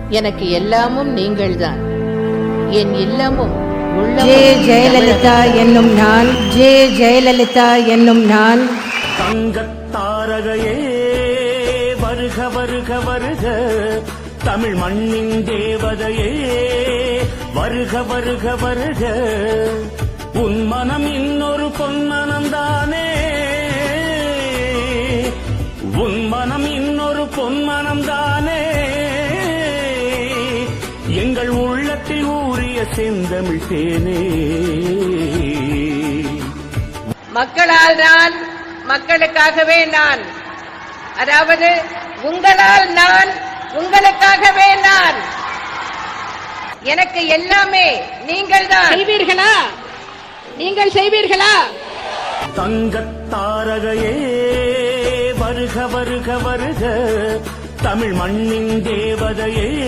எனக்கு எல்லாமும் நீங்கள்தான். என் இல்லமும் ஜே ஜெயலலிதா என்னும் நான், ஜே ஜெயலலிதா என்னும் நான். தங்கத்தாரகையே வருக வருக வருக, தமிழ் மண்ணின் தேவதையே வருக வருக வருக. உன் மனம் இன்னொரு பொன்மனம்தானே, உன் மனம் இன்னொரு பொன்மனம்தானே, எங்கள் உள்ளத்தில் ஊறிய செந்தமிழ் தேனே. மக்களால் நான், மக்களுக்காகவே நான். அதாவது உங்களால் நான், உங்களுக்காகவே நான். எனக்கு எல்லாமே நீங்கள் தான் செய்வீர்களா? நீங்கள் செய்வீர்களா? தங்கத்தாரகையே வருக வருக வருக, தமிழ் மண்ணின் தேவதையே